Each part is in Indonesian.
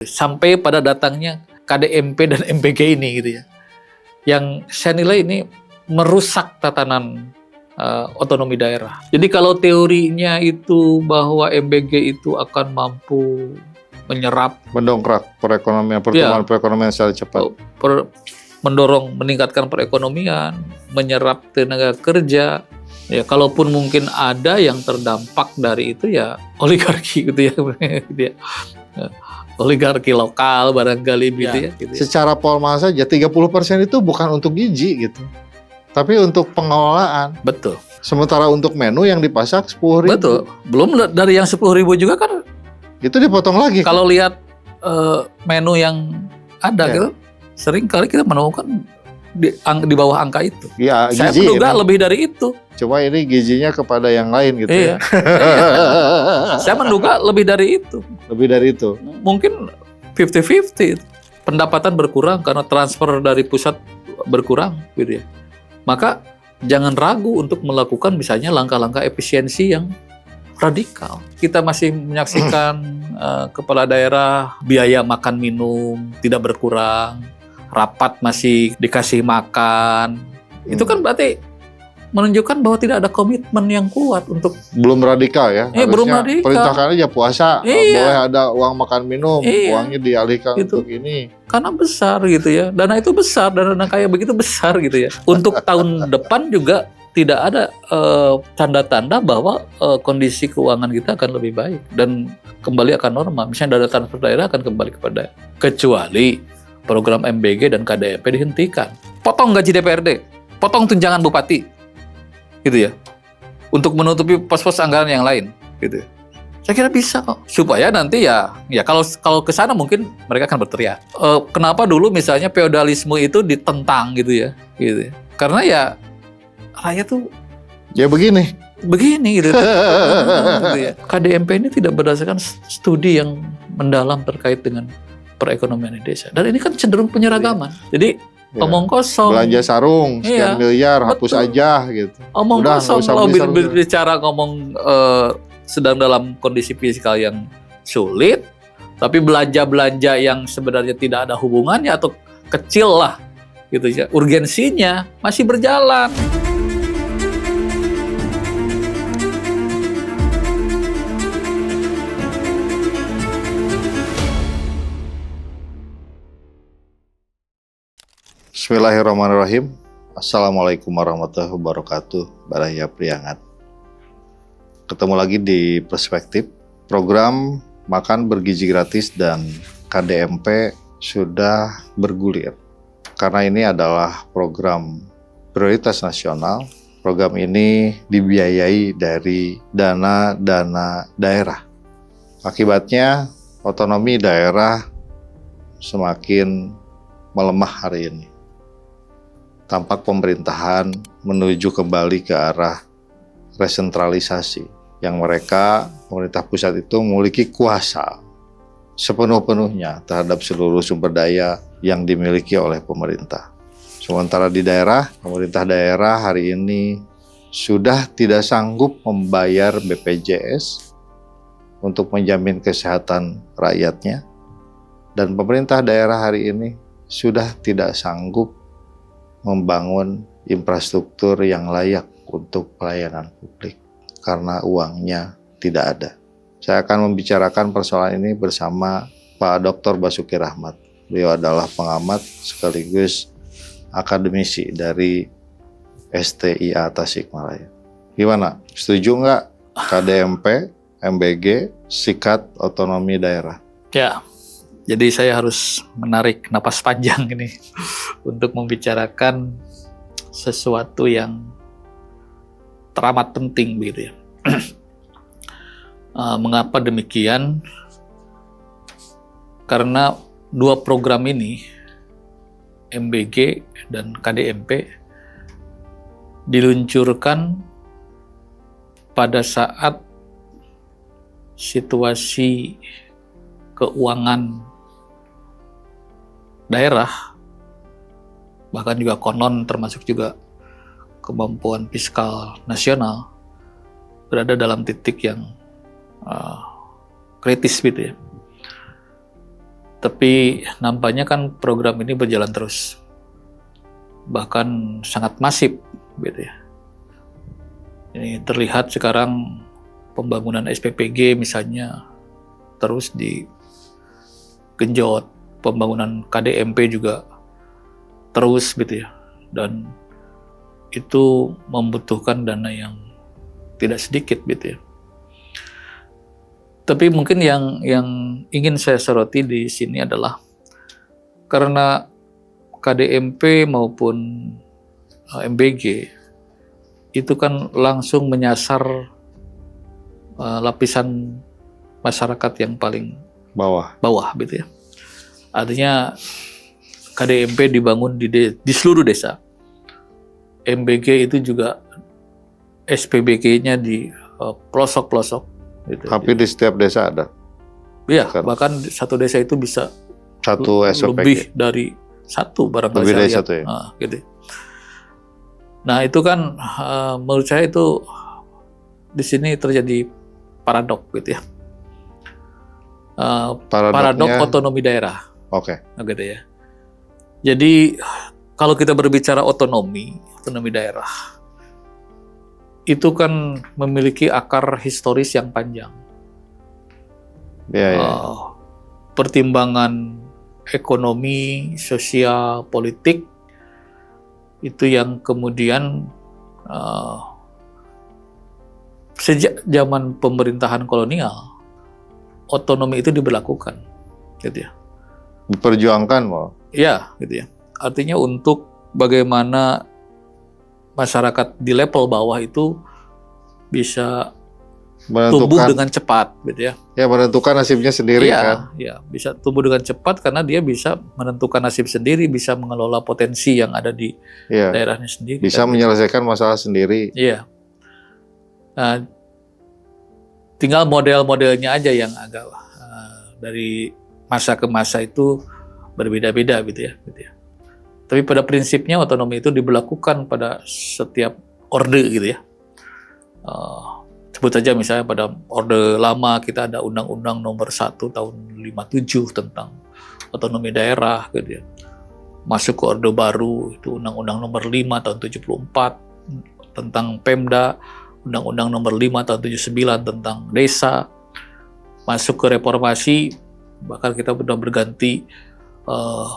Sampai pada datangnya KDMP dan MBG ini gitu ya, yang saya nilai ini merusak tatanan otonomi daerah. Jadi kalau teorinya itu bahwa MBG itu akan mampu menyerap, mendongkrak perekonomian, pertumbuhan perekonomian secara cepat, meningkatkan perekonomian, menyerap tenaga kerja. Ya, kalaupun mungkin ada yang terdampak dari itu ya oligarki gitu ya. Oligarki lokal barangkali gitu ya. Gitu ya. Secara formal saja 30% itu bukan untuk gizi gitu, tapi untuk pengelolaan. Betul. Sementara untuk menu yang dipasang 10.000. Betul. Belum dari yang 10.000 juga kan. Itu dipotong lagi. Kalau lihat menu yang ada gitu, sering kali kita menemukan di bawah angka itu. Ya, saya menduga lebih dari itu. Coba ini gizinya kepada yang lain gitu. Iya. Saya menduga lebih dari itu. Lebih dari itu. Mungkin 50-50. Pendapatan berkurang karena transfer dari pusat berkurang gitu ya. Maka jangan ragu untuk melakukan misalnya langkah-langkah efisiensi yang radikal. Kita masih menyaksikan kepala daerah biaya makan minum tidak berkurang, rapat masih dikasih makan. Itu kan berarti menunjukkan bahwa tidak ada komitmen yang kuat untuk. Belum radikal ya. Belum radikal. Perintahkan aja puasa, boleh ada uang makan minum, uangnya dialihkan gitu. untuk ini. Karena besar gitu ya, dana itu besar, dana kayak begitu besar gitu ya. Untuk tahun depan juga tidak ada tanda-tanda bahwa kondisi keuangan kita akan lebih baik dan kembali akan normal. Misalnya dana transfer daerah akan kembali kepada, kecuali program MBG dan KDMP dihentikan. Potong gaji DPRD, potong tunjangan bupati, gitu ya, untuk menutupi pos-pos anggaran yang lain, gitu. Saya kira bisa kok, supaya nanti ya kalau ke sana mungkin mereka akan berteriak. Kenapa dulu misalnya feodalisme itu ditentang gitu ya, gitu. Karena ya rakyat tuh ya begini gitu. Gitu ya. KDMP ini tidak berdasarkan studi yang mendalam terkait dengan perekonomian di desa, dan ini kan cenderung penyeragaman. Jadi omong kosong. Belanja sarung sekian miliar, hapus aja gitu. Omong kosong. Kalau bicara ngomong sedang dalam kondisi fiskal yang sulit, tapi belanja yang sebenarnya tidak ada hubungannya atau kecil lah, gitu ya. Urgensinya masih berjalan. Bismillahirrahmanirrahim. Assalamualaikum warahmatullahi wabarakatuh. Baraya Priangat. Ketemu lagi di Perspektif. Program Makan Bergizi Gratis dan KDMP sudah bergulir. Karena ini adalah program prioritas nasional. Program ini dibiayai dari dana daerah. Akibatnya otonomi daerah semakin melemah hari ini. Tampak pemerintahan menuju kembali ke arah resentralisasi, yang pemerintah pusat itu memiliki kuasa sepenuh-penuhnya terhadap seluruh sumber daya yang dimiliki oleh pemerintah. Sementara di daerah, pemerintah daerah hari ini sudah tidak sanggup membayar BPJS untuk menjamin kesehatan rakyatnya, dan pemerintah daerah hari ini sudah tidak sanggup membangun infrastruktur yang layak untuk pelayanan publik karena uangnya tidak ada. Saya akan membicarakan persoalan ini bersama Pak Dr. Basuki Rahmat. Beliau adalah pengamat sekaligus akademisi dari STIA Tasikmalaya. Gimana? Setuju nggak KDMP, MBG, sikat otonomi daerah? Ya. Jadi saya harus menarik napas panjang ini untuk membicarakan sesuatu yang teramat penting begitu ya. Mengapa demikian? Karena dua program ini, MBG dan KDMP, diluncurkan pada saat situasi keuangan daerah, bahkan juga konon termasuk juga kemampuan fiskal nasional berada dalam titik yang kritis gitu ya. Tapi nampaknya kan program ini berjalan terus, bahkan sangat masif gitu ya. Ini terlihat sekarang pembangunan SPPG misalnya terus digenjot, pembangunan KDMP juga terus gitu ya, dan itu membutuhkan dana yang tidak sedikit gitu ya. Tapi mungkin yang ingin saya soroti di sini adalah karena KDMP maupun MBG itu kan langsung menyasar lapisan masyarakat yang paling bawah gitu ya. Artinya KDMP dibangun di seluruh desa. MBG itu juga SPBG-nya di pelosok-pelosok. Gitu. Tapi di setiap desa ada. Iya, bahkan satu desa itu bisa satu SPBG. Lebih dari satu barangkali. Lebih dari satu ya. Gitu. Nah itu kan menurut saya itu di sini terjadi paradok gitu ya. Paradok otonomi daerah. Oke. Gitu ya. Jadi kalau kita berbicara otonomi daerah, itu kan memiliki akar historis yang panjang. Pertimbangan ekonomi, sosial, politik itu yang kemudian sejak zaman pemerintahan kolonial otonomi itu diberlakukan, gitu ya. Diperjuangkan, mau? Ya, gitu ya. Artinya untuk bagaimana masyarakat di level bawah itu bisa tumbuh dengan cepat, gitu ya. Ya, menentukan nasibnya sendiri kan. Iya, bisa tumbuh dengan cepat karena dia bisa menentukan nasib sendiri, bisa mengelola potensi yang ada di daerahnya sendiri. Bisa menyelesaikan masalah sendiri. Iya. Nah, tinggal model-modelnya aja yang agak dari masa ke masa itu berbeda-beda gitu ya. Tapi pada prinsipnya otonomi itu diberlakukan pada setiap orde gitu ya. Sebut saja misalnya pada orde lama kita ada Undang-Undang Nomor 1 Tahun 57 tentang otonomi daerah gitu ya. Masuk ke orde baru itu Undang-Undang Nomor 5 Tahun 74 tentang Pemda, Undang-Undang Nomor 5 Tahun 79 tentang desa. Masuk ke reformasi bahkan kita sudah berganti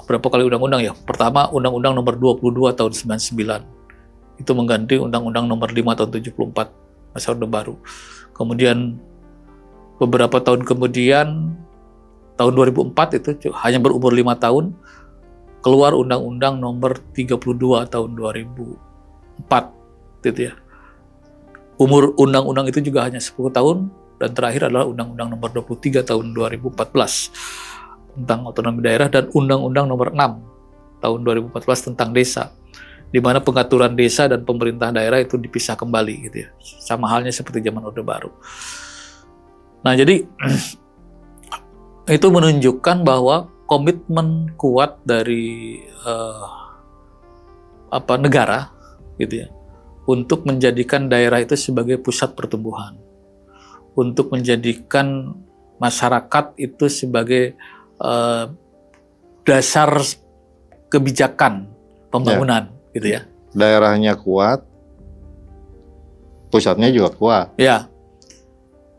berapa kali undang-undang ya. Pertama Undang-Undang Nomor 22 Tahun 99 itu mengganti Undang-Undang Nomor 5 Tahun 74 masa orde baru. Kemudian beberapa tahun kemudian tahun 2004 itu hanya berumur 5 tahun keluar Undang-Undang Nomor 32 Tahun 2004 gitu ya. Umur undang-undang itu juga hanya 10 tahun dan terakhir adalah Undang-Undang Nomor 23 Tahun 2014 tentang otonomi daerah dan Undang-Undang Nomor 6 Tahun 2014 tentang desa, di mana pengaturan desa dan pemerintahan daerah itu dipisah kembali gitu ya. Sama halnya seperti zaman Orde Baru. Nah, jadi itu menunjukkan bahwa komitmen kuat dari negara gitu ya untuk menjadikan daerah itu sebagai pusat pertumbuhan, untuk menjadikan masyarakat itu sebagai dasar kebijakan pembangunan gitu ya. Daerahnya kuat, pusatnya juga kuat. Ya.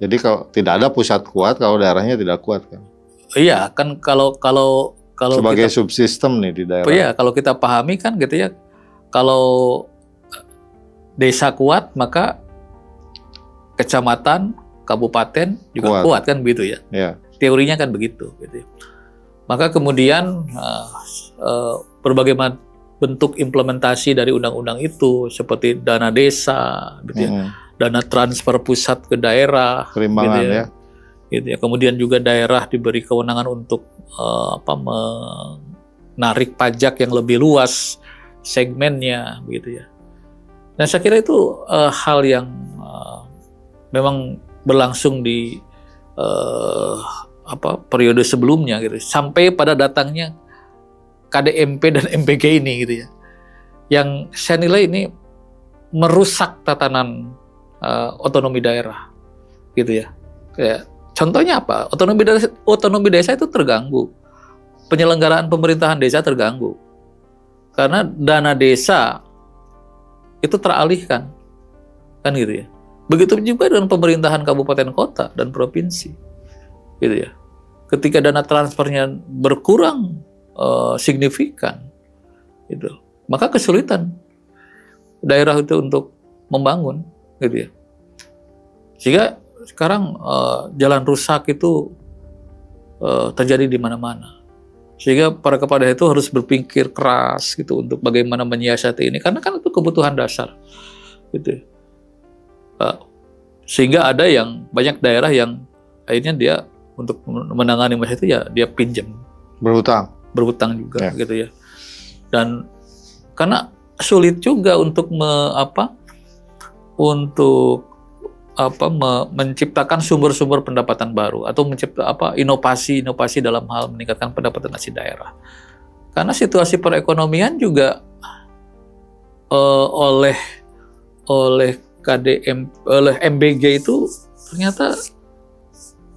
Jadi kalau tidak ada pusat kuat, kalau daerahnya tidak kuat kan. Iya, kan kalau sebagai subsistem nih di daerah. Iya, kalau kita pahami kan gitu ya. Kalau desa kuat, maka kecamatan, kabupaten juga kuat kan begitu ya. Iya. Teorinya kan begitu gitu ya. Maka kemudian berbagai bentuk implementasi dari undang-undang itu seperti dana desa gitu ya. Dana transfer pusat ke daerah perimbangan gitu ya. Gitu ya. Kemudian juga daerah diberi kewenangan untuk menarik pajak yang lebih luas segmennya gitu ya. Nah, saya kira itu hal yang memang berlangsung di periode sebelumnya gitu, sampai pada datangnya KDMP dan MBG ini gitu ya, yang saya nilai ini merusak tatanan otonomi daerah gitu ya. Contohnya apa? Otonomi desa itu terganggu penyelenggaraan pemerintahan desa terganggu. Karena dana desa itu teralihkan, kan gitu ya. Begitu juga dengan pemerintahan kabupaten kota dan provinsi, gitu ya. Ketika dana transfernya berkurang signifikan, gitu, maka kesulitan daerah itu untuk membangun, gitu ya. Sehingga sekarang jalan rusak itu terjadi di mana-mana. Sehingga para kepala daerah itu harus berpikir keras gitu untuk bagaimana menyiasati ini, karena kan itu kebutuhan dasar, gitu. Sehingga ada yang banyak daerah yang akhirnya dia untuk menangani masalah itu ya dia pinjam, berhutang juga, gitu ya. Dan karena sulit juga untuk menciptakan sumber-sumber pendapatan baru atau inovasi dalam hal meningkatkan pendapatan asli daerah. Karena situasi perekonomian juga oleh MBG itu ternyata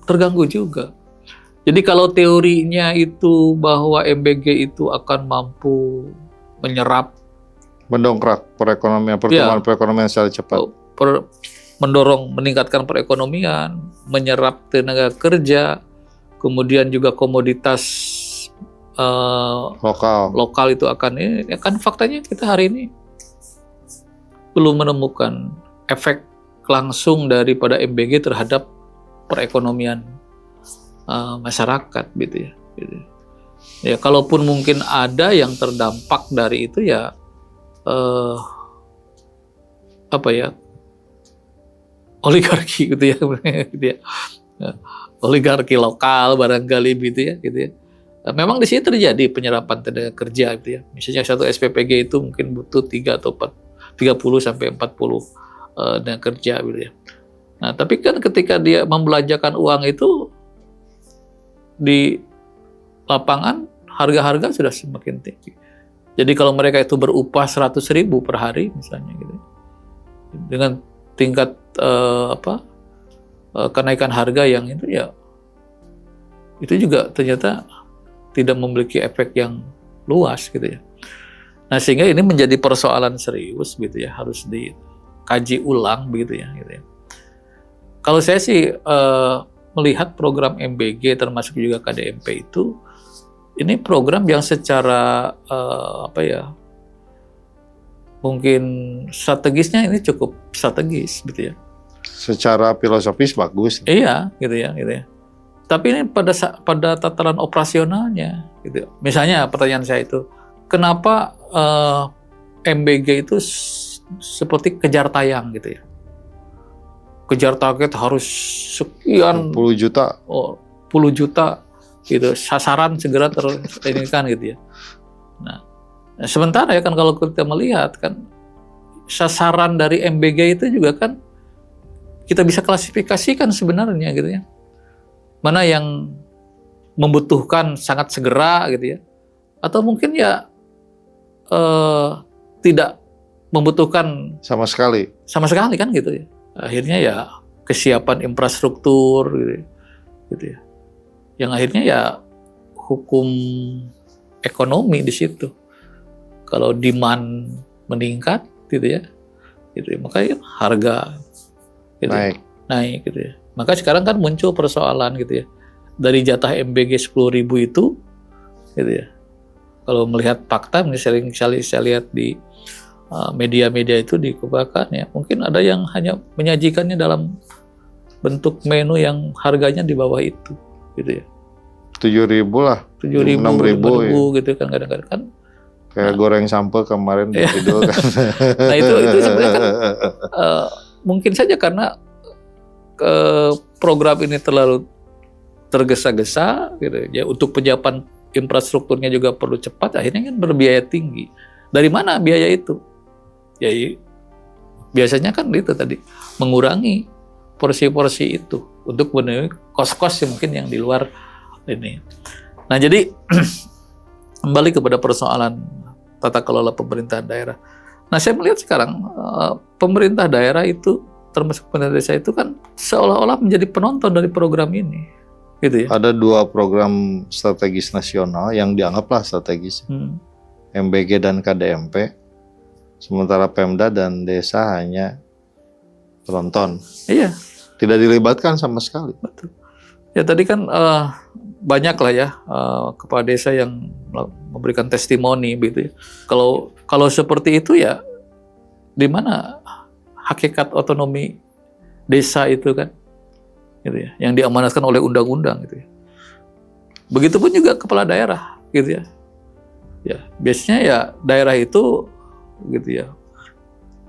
terganggu juga. Jadi kalau teorinya itu bahwa MBG itu akan mampu mendongkrak perekonomian, pertumbuhan perekonomian secara cepat, meningkatkan perekonomian, menyerap tenaga kerja, kemudian juga komoditas lokal itu akan faktanya kita hari ini belum menemukan efek langsung daripada MBG terhadap perekonomian masyarakat, gitu ya. Ya, kalaupun mungkin ada yang terdampak dari itu ya oligarki gitu ya, oligarki lokal barangkali gitu ya. Memang di sini terjadi penyerapan tenaga kerja gitu ya. Misalnya satu SPPG itu mungkin butuh 30 sampai 40 tenaga kerja gitu ya. Nah, tapi kan ketika dia membelanjakan uang itu di lapangan, harga-harga sudah semakin tinggi. Jadi kalau mereka itu berupah 100.000 per hari misalnya gitu, dengan tingkat kenaikan harga yang itu ya, itu juga ternyata tidak memiliki efek yang luas gitu ya. Nah, sehingga ini menjadi persoalan serius gitu ya, harus dikaji ulang begitu ya. Kalau saya sih melihat program MBG termasuk juga KDMP itu, ini program yang secara mungkin strategisnya ini cukup strategis gitu ya. Secara filosofis bagus. Iya, gitu ya. Tapi ini pada tataran operasionalnya, gitu. Misalnya pertanyaan saya itu, kenapa MBG itu seperti kejar tayang gitu ya? Kejar target harus sekian 10 juta. Puluh juta gitu, sasaran segera terinikan gitu ya. Nah, sementara ya kan kalau kita melihat kan sasaran dari MBG itu juga kan kita bisa klasifikasikan sebenarnya gitu ya. Mana yang membutuhkan sangat segera gitu ya, atau mungkin ya tidak membutuhkan sama sekali kan gitu ya. Akhirnya ya kesiapan infrastruktur gitu ya. Yang akhirnya ya hukum ekonomi di situ. Kalau demand meningkat gitu ya, maka ya harga gitu naik gitu ya. Maka sekarang kan muncul persoalan gitu ya. Dari jatah MBG 10.000 itu gitu ya. Kalau melihat fakta, misalnya saya lihat di media-media itu dikemukakan ya, mungkin ada yang hanya menyajikannya dalam bentuk menu yang harganya di bawah itu gitu ya. 7.000 lah, 7.000, 5.000 ya. Gitu kan kadang-kadang kan. Kayak goreng sampo kemarin di video kan. Nah itu sebenarnya kan mungkin saja karena program ini terlalu tergesa-gesa gitu ya, untuk penyiapan infrastrukturnya juga perlu cepat, akhirnya kan berbiaya tinggi. Dari mana biaya itu? Ya biasanya kan itu tadi, mengurangi porsi-porsi itu untuk memenuhi kos-kos yang mungkin yang di luar ini. Nah jadi kembali kepada persoalan tata kelola pemerintahan daerah. Nah saya melihat sekarang pemerintah daerah itu termasuk pemerintah desa itu kan seolah-olah menjadi penonton dari program ini. gitu ya. Ada 2 program strategis nasional yang dianggaplah strategis, MBG dan KDMP. Sementara Pemda dan desa hanya penonton. Iya, Tidak dilibatkan sama sekali. betul. Ya tadi kan banyak lah ya kepala desa yang memberikan testimoni gitu ya. Kalau seperti itu ya di mana hakikat otonomi desa itu kan, gitu ya, yang diamanatkan oleh undang-undang gitu ya. Begitupun juga kepala daerah gitu ya. Ya biasanya ya daerah itu gitu ya.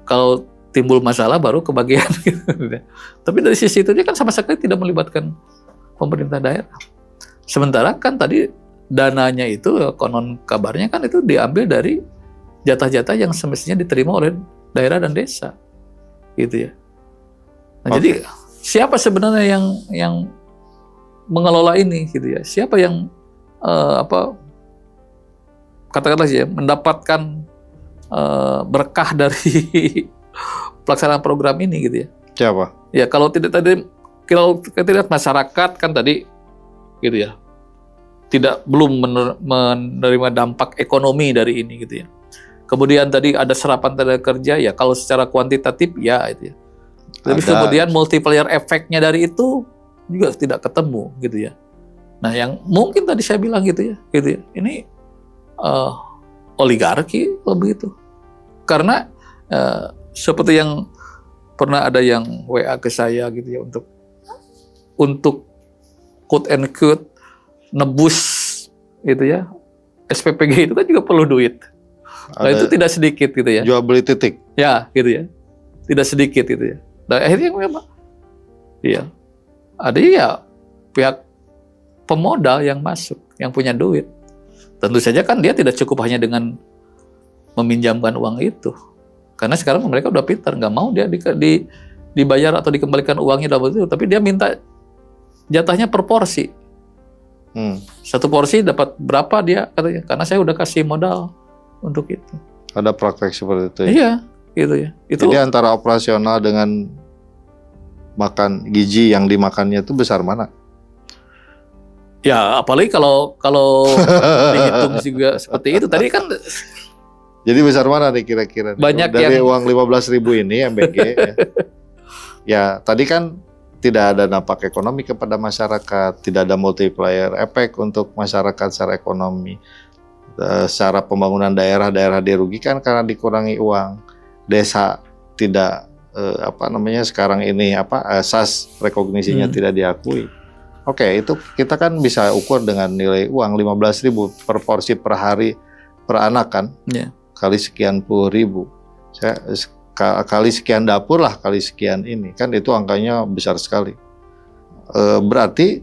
Kalau timbul masalah baru kebagian gitu. Tapi dari sisi itu dia kan sama sekali tidak melibatkan pemerintah daerah. Sementara kan tadi dananya itu konon kabarnya kan itu diambil dari jatah-jatah yang semestinya diterima oleh daerah dan desa. Gitu ya. Nah, jadi siapa sebenarnya yang mengelola ini gitu ya? Siapa yang katakanlah ya mendapatkan berkah dari pelaksanaan program ini gitu ya? Siapa? Ya kalau tidak lihat masyarakat kan tadi gitu ya, belum menerima dampak ekonomi dari ini gitu ya. Kemudian tadi ada serapan tenaga kerja ya, kalau secara kuantitatif ya itu ya. Tapi kemudian multiplier efeknya dari itu juga tidak ketemu gitu ya. Nah yang mungkin tadi saya bilang gitu ya, ini oligarki lebih itu. Karena seperti yang pernah ada yang WA ke saya gitu ya, untuk quote and quote nebus gitu ya, SPPG itu kan juga perlu duit. Nah itu tidak sedikit gitu ya. Jual beli titik. Ya gitu ya, tidak sedikit gitu ya. Dan akhirnya memang iya, ada ya pihak pemodal yang masuk, yang punya duit. Tentu saja kan dia tidak cukup hanya dengan meminjamkan uang itu. Karena sekarang mereka udah pintar, nggak mau dia dibayar atau dikembalikan uangnya dalam itu, tapi dia minta jatahnya per porsi. Satu porsi dapat berapa dia katanya, karena saya udah kasih modal untuk itu. Ada praktek seperti itu ya? Iya, gitu ya. Jadi antara operasional dengan makan gizi yang dimakannya itu besar mana? Ya, apalagi kalau dihitung juga seperti itu. Tadi kan jadi besar mana nih kira-kira? Banyak dari yang uang 15.000 ini MBG ya tadi kan tidak ada dampak ekonomi kepada masyarakat, tidak ada multiplier efek untuk masyarakat secara ekonomi. Secara pembangunan daerah dirugikan karena dikurangi uang. Desa tidak sekarang ini asas rekognisinya tidak diakui. Oke, itu kita kan bisa ukur dengan nilai uang 15.000 per porsi per hari per anak kan. Yeah. Kali sekian puluh ribu. Kali sekian dapur lah, kali sekian ini. Kan itu angkanya besar sekali. Berarti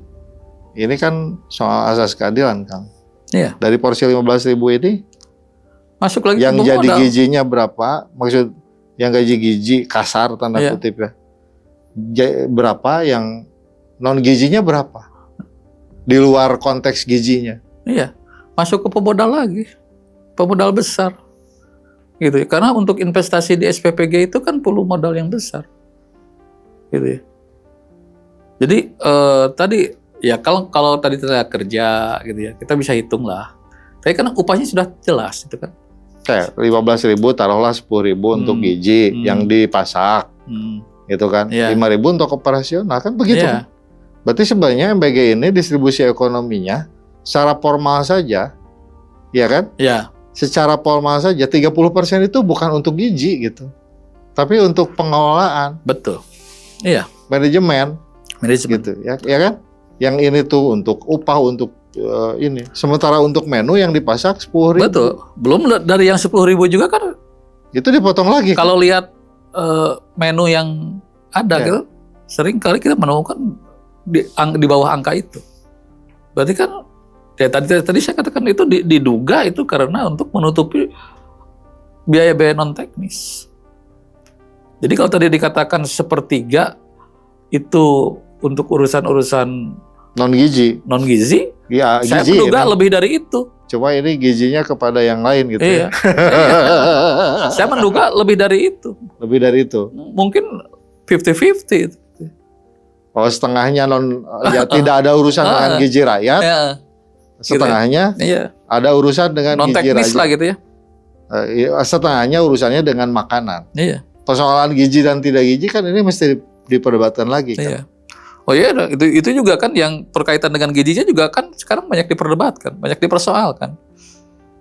ini kan soal asas keadilan, Kang. Iya. Dari porsi 15.000 ini masuk lagi yang jadi gizinya berapa? Maksud yang gaji gizi kasar tanda kutip ya. Berapa yang non gizinya berapa? Di luar konteks gizinya. Iya. Masuk ke pemodal lagi. Pemodal besar. Gitu ya. Karena untuk investasi di SPPG itu kan perlu modal yang besar. Gitu ya. Jadi tadi ya kalau tadi tenaga kerja gitu ya, kita bisa hitung lah. Tapi kan upahnya sudah jelas itu kan. Kayak 15.000 taruhlah 10.000 untuk gizi yang dipasak. Gitu kan. 5.000 untuk operasional kan begitu. Kan? Berarti sebenarnya MBG ini distribusi ekonominya secara formal saja. Iya kan? Iya. Secara formal saja 30% itu bukan untuk gizi gitu. Tapi untuk pengelolaan. Betul. Iya. Manajemen. Gitu ya kan? Yang ini tuh untuk upah, untuk ini. Sementara untuk menu yang dipasak 10.000. Betul. Belum dari yang 10.000 juga kan. Itu dipotong lagi. Kalau lihat menu yang ada gitu, sering kali kita menemukan di bawah angka itu. Berarti kan ya tadi saya katakan itu diduga itu karena untuk menutupi biaya-biaya non teknis. Jadi kalau tadi dikatakan sepertiga itu untuk urusan non gizi, ya, saya gizi, menduga lebih dari itu. Coba ini gizinya kepada yang lain gitu. Iya. Saya menduga lebih dari itu. Lebih dari itu. Mungkin 50-50. Oh, setengahnya ya tidak ada urusan dengan gizi rakyat. Ya, setengahnya iya. ada urusan dengan Non gizi teknis rakyat. lah gitu ya. Setengahnya urusannya dengan makanan. Iya. Persoalan gizi dan tidak gizi kan ini mesti diperdebatkan lagi kan. Iya. Oh iya, itu juga kan yang berkaitan dengan gizinya juga kan sekarang banyak diperdebatkan, banyak dipersoalkan.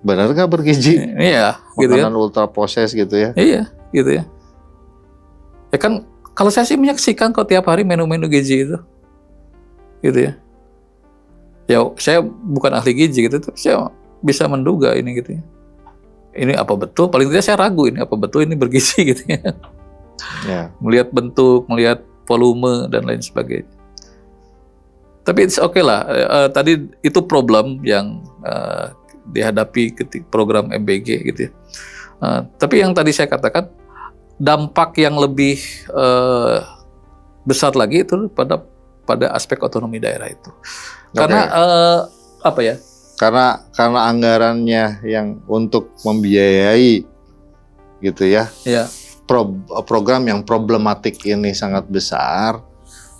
Benar nggak bergizi? Iya, gitu ya. Makanan ultra proses gitu ya. Iya, gitu ya. Ya kan kalau saya sih menyaksikan kok tiap hari menu-menu gizi itu. Gitu ya. Ya saya bukan ahli gizi gitu, tapi saya bisa menduga ini gitu ya. Ini apa betul? Paling tidak saya ragu ini apa betul ini bergizi gitu ya. Ya. Melihat bentuk, melihat volume dan lain sebagainya. Tapi it's okay lah. Tadi itu problem yang dihadapi ketika program MBG gitu ya. Tapi yang tadi saya katakan dampak yang lebih besar lagi itu pada aspek otonomi daerah itu. Karena apa ya? Karena anggarannya yang untuk membiayai gitu ya. Ya. Program yang problematik ini sangat besar,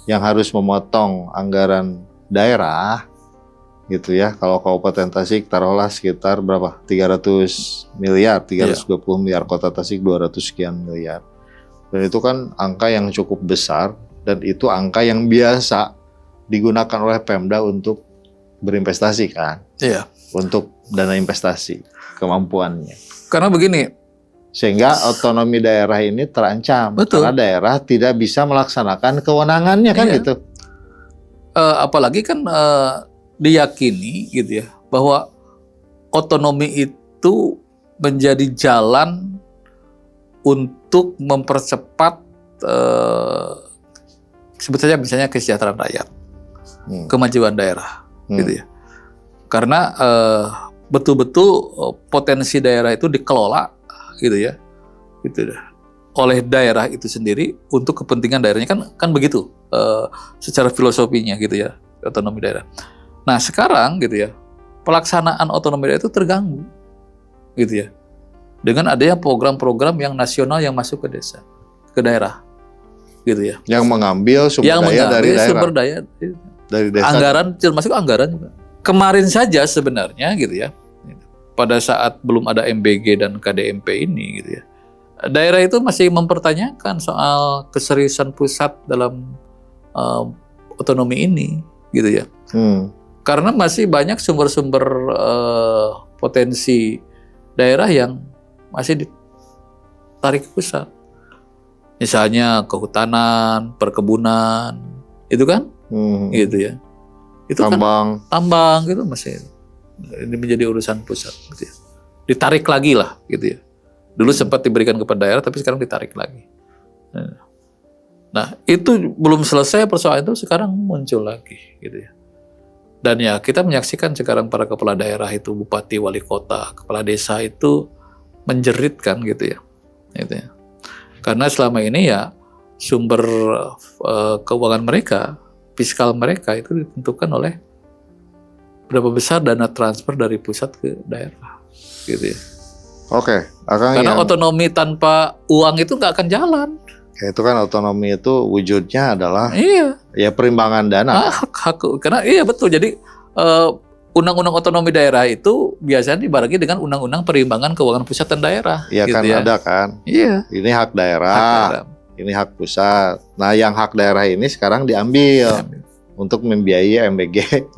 yang harus memotong anggaran daerah gitu ya. Kalau Kabupaten Tasik taruhlah sekitar berapa? 300 miliar, 320 miliar, Kota Tasik 200 sekian miliar. Dan itu kan angka yang cukup besar, dan itu angka yang biasa digunakan oleh Pemda untuk berinvestasi kan. Iya. Untuk dana investasi, kemampuannya. Karena begini, sehingga otonomi daerah ini terancam. Betul. Karena daerah tidak bisa melaksanakan kewenangannya kan Iya. gitu. Apalagi kan diyakini gitu ya bahwa otonomi itu menjadi jalan untuk mempercepat sebut saja misalnya kesejahteraan rakyat, kemajuan daerah, gitu ya. Karena betul-betul potensi daerah itu dikelola, gitu ya, gitu oleh daerah itu sendiri untuk kepentingan daerahnya kan begitu secara filosofinya gitu ya, otonomi daerah. Nah sekarang gitu ya pelaksanaan otonomi daerah itu terganggu, gitu ya, dengan adanya program-program yang nasional yang masuk ke desa, ke daerah, gitu ya. Yang mengambil sumber daya dari daerah. Sumber daya dari desa. Anggaran, termasuk anggaran juga. Kemarin saja sebenarnya gitu ya, pada saat belum ada MBG dan KDMP ini gitu ya, daerah itu masih mempertanyakan soal keseriusan pusat dalam otonomi ini, gitu ya. Karena masih banyak sumber-sumber potensi daerah yang masih ditarik ke pusat. Misalnya kehutanan, perkebunan, itu kan, gitu ya. Itu tambang, kan, tambang gitu masih ini menjadi urusan pusat, gitu ya. Ditarik lagi lah, gitu ya. Dulu sempat diberikan kepada daerah, tapi sekarang ditarik lagi. Nah, itu belum selesai persoalan itu sekarang muncul lagi, gitu ya. Dan ya kita menyaksikan sekarang para kepala daerah itu, bupati, wali kota, kepala desa itu menjeritkan gitu ya. Karena selama ini ya sumber keuangan mereka, fiskal mereka itu ditentukan oleh berapa besar dana transfer dari pusat ke daerah, gitu ya. Oke, karena otonomi tanpa uang itu nggak akan jalan. Ya, itu kan otonomi itu wujudnya adalah ya perimbangan dana. Karena iya betul. Jadi undang-undang otonomi daerah itu biasanya dibarengi dengan undang-undang perimbangan keuangan pusat dan daerah. Iya gitu kan ya. Ada kan. Iya. Ini hak daerah. Ini hak pusat. Nah, yang hak daerah ini sekarang diambil untuk membiayai MBG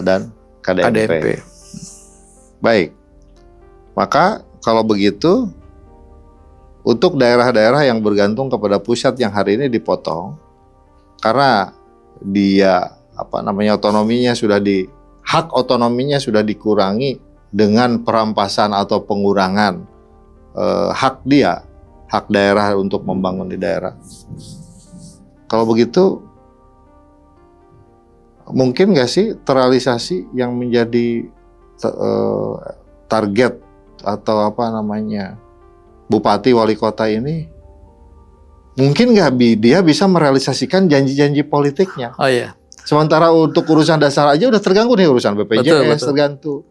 dan KDMP. Baik. Maka kalau begitu, untuk daerah-daerah yang bergantung kepada pusat yang hari ini dipotong, karena dia otonominya sudah hak otonominya sudah dikurangi dengan perampasan atau pengurangan hak daerah untuk membangun di daerah. Kalau begitu, mungkin nggak sih terrealisasi yang menjadi target atau bupati wali kota ini? Mungkin nggak dia bisa merealisasikan janji-janji politiknya? Oh iya. Sementara untuk urusan dasar aja udah terganggu nih, urusan BPJS terganggu.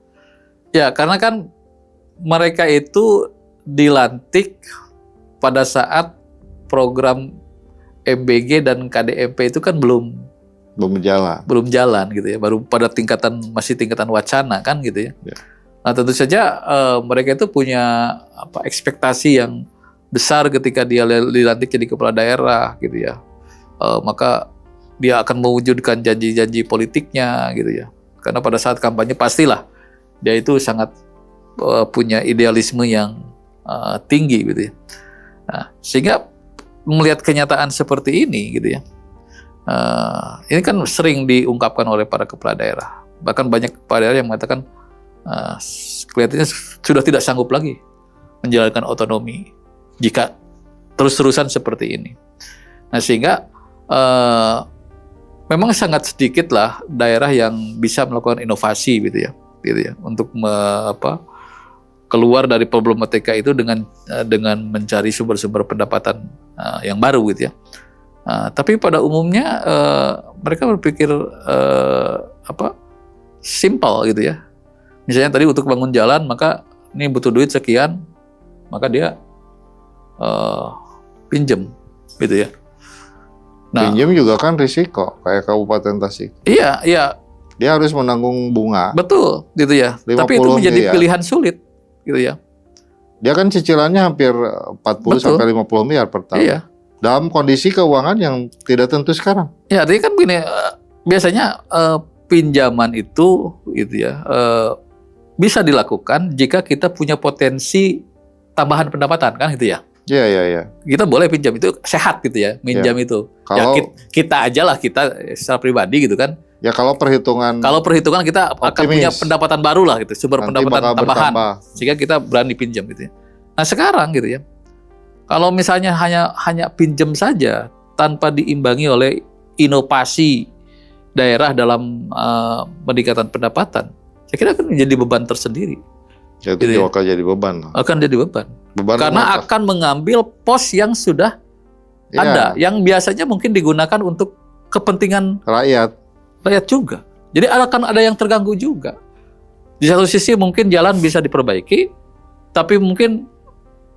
Ya, karena kan mereka itu dilantik pada saat program MBG dan KDMP itu kan belum jalan gitu ya, baru pada masih tingkatan wacana kan gitu ya. Nah tentu saja mereka itu punya ekspektasi yang besar ketika dia dilantik jadi kepala daerah gitu ya. Maka dia akan mewujudkan janji-janji politiknya gitu ya. Karena pada saat kampanye pastilah dia itu sangat punya idealisme yang tinggi gitu ya. Nah, sehingga melihat kenyataan seperti ini gitu ya. Ini kan sering diungkapkan oleh para kepala daerah. Bahkan banyak kepala daerah yang mengatakan kelihatannya sudah tidak sanggup lagi menjalankan otonomi jika terus-terusan seperti ini. Nah, sehingga memang sangat sedikit lah daerah yang bisa melakukan inovasi gitu ya untuk keluar dari problematika itu dengan mencari sumber-sumber pendapatan yang baru gitu ya. Tapi pada umumnya mereka berpikir simpel gitu ya. Misalnya tadi untuk bangun jalan maka ini butuh duit sekian, maka dia pinjem gitu ya. Nah, pinjem juga kan risiko kayak Kabupaten Tasik. Iya. Dia harus menanggung bunga. Betul, gitu ya. Tapi itu menjadi pilihan sulit, gitu ya. Dia kan cicilannya hampir 40 sampai 50 miliar per tahun. Iya. Dalam kondisi keuangan yang tidak tentu sekarang. Ya, artinya kan begini, biasanya pinjaman itu, gitu ya, bisa dilakukan jika kita punya potensi tambahan pendapatan, kan gitu ya. Iya. Kita boleh pinjam, itu sehat gitu ya, minjam itu. Kalau kita aja lah, kita secara pribadi gitu kan. Ya kalau perhitungan kita akan punya pendapatan baru lah gitu, sumber pendapatan tambahan. Sehingga kita berani pinjam gitu ya. Nah sekarang gitu ya, kalau misalnya hanya pinjam saja tanpa diimbangi oleh inovasi daerah dalam peningkatan pendapatan, saya kira akan menjadi beban tersendiri. Ya, itu gitu akan jadi beban. Akan jadi beban. Karena akan mengambil pos yang sudah ada, yang biasanya mungkin digunakan untuk kepentingan rakyat juga. Jadi akan ada yang terganggu juga. Di satu sisi mungkin jalan bisa diperbaiki, tapi mungkin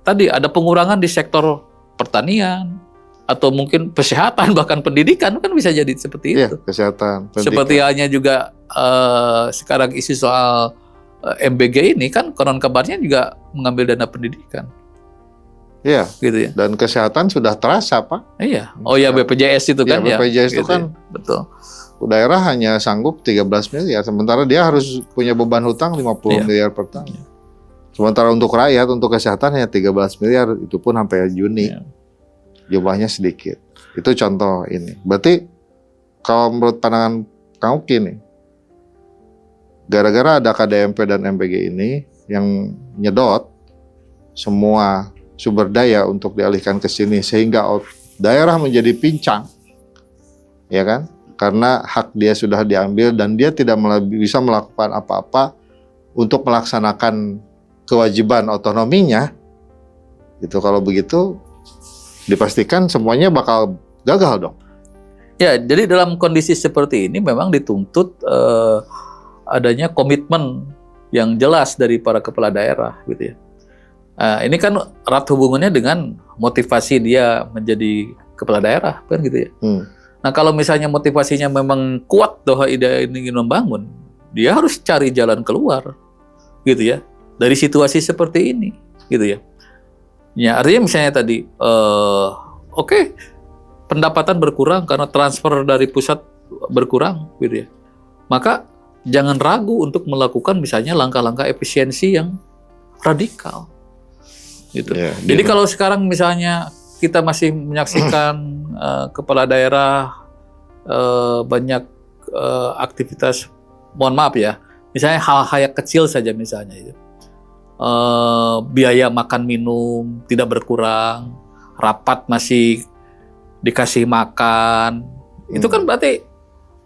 tadi ada pengurangan di sektor pertanian atau mungkin kesehatan bahkan pendidikan kan bisa jadi seperti itu. Kesehatan. Pendidikan. Seperti halnya juga sekarang isu soal MBG ini kan konon kabarnya juga mengambil dana pendidikan. Iya. Gitu ya. Dan kesehatan sudah terasa, Pak. Iya. Oh ya BPJS itu kan ya. BPJS itu gitu kan. Ya. Betul. Daerah hanya sanggup 13 miliar, sementara dia harus punya beban hutang 50 miliar per tahun. Iya. Sementara untuk rakyat, untuk kesehatan hanya 13 miliar, itu pun sampai Juni. Iya. Jumlahnya sedikit. Itu contoh ini. Berarti kalau menurut pandangan Kang Uki nih, gara-gara ada KDMP dan MBG ini yang nyedot semua sumber daya untuk dialihkan ke sini sehingga daerah menjadi pincang, ya kan? Karena hak dia sudah diambil dan dia tidak bisa melakukan apa-apa untuk melaksanakan kewajiban otonominya. Itu kalau begitu dipastikan semuanya bakal gagal dong. Ya, jadi dalam kondisi seperti ini memang dituntut adanya komitmen yang jelas dari para kepala daerah gitu ya. Ini kan erat hubungannya dengan motivasi dia menjadi kepala daerah kan gitu ya. Nah kalau misalnya motivasinya memang kuat bahwa ide ini ingin membangun, dia harus cari jalan keluar gitu ya dari situasi seperti ini gitu ya. Ya artinya misalnya tadi oke, pendapatan berkurang karena transfer dari pusat berkurang gitu ya. Maka jangan ragu untuk melakukan misalnya langkah-langkah efisiensi yang radikal gitu. Jadi kalau sekarang misalnya kita masih menyaksikan kepala daerah banyak aktivitas, mohon maaf ya, misalnya hal-hal kecil saja misalnya itu, biaya makan minum tidak berkurang, rapat masih dikasih makan, itu kan berarti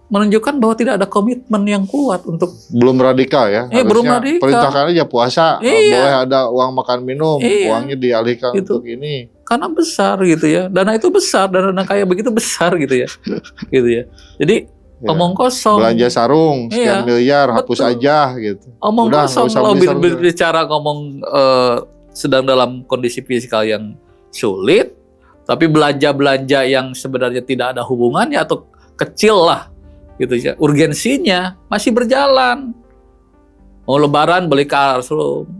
menunjukkan bahwa tidak ada komitmen yang kuat untuk belum radikal ya. Belum radikal. Perintahkan aja puasa, boleh ada uang makan minum, uangnya dialihkan gitu. Untuk ini. Karena besar gitu ya, dana itu besar, dana kayak begitu besar gitu ya, gitu ya. Jadi omong kosong. Belanja sarung sekian miliar, hapus aja gitu. Omong kosong kalau berbicara ngomong sedang dalam kondisi fiskal yang sulit, Tapi belanja-belanja yang sebenarnya tidak ada hubungannya atau kecil lah gitu ya, urgensinya masih berjalan. Mau lebaran beli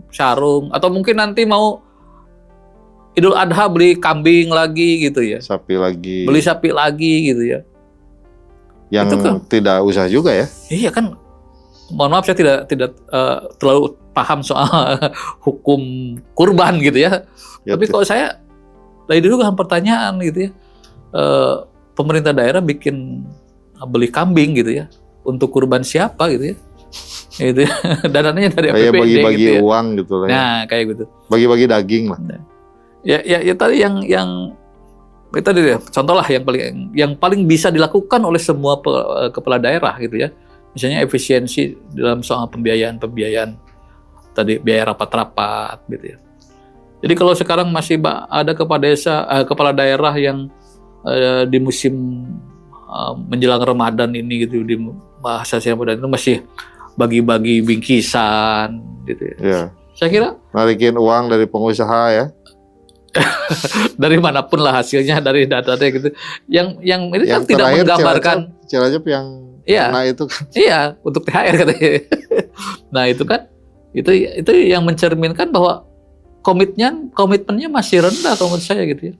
sarung, atau mungkin nanti mau Idul Adha beli kambing lagi gitu ya. Sapi lagi. Beli sapi lagi gitu ya. Yang tidak usah juga ya. Iya kan. Mohon maaf saya tidak terlalu paham soal hukum kurban gitu ya. Tapi kalau saya dari dulu kan pertanyaan gitu ya. Pemerintah daerah bikin beli kambing gitu ya. Untuk kurban siapa gitu ya. Gitu ya. Dananya dari APBD. Kayak bagi-bagi gitu ya. Uang gitu lah. Nah, kayak gitu. Bagi-bagi daging lah. Ya tadi yang itu tadi ya, contoh lah yang paling bisa dilakukan oleh semua kepala daerah gitu ya. Misalnya efisiensi dalam soal pembiayaan tadi, biaya rapat-rapat gitu ya. Jadi kalau sekarang masih ada kepala daerah yang di musim menjelang Ramadan ini gitu, di bahasa Ramadan itu masih bagi-bagi bingkisan gitu ya. Ya. Saya kira narikin uang dari pengusaha ya. Dari manapun lah hasilnya, dari data-data gitu. Yang ini kan tidak menggambarkan Cilacap yang kena itu kan. Iya, untuk THR katanya. Nah, itu kan itu yang mencerminkan bahwa komitmennya masih rendah kalau menurut saya gitu ya.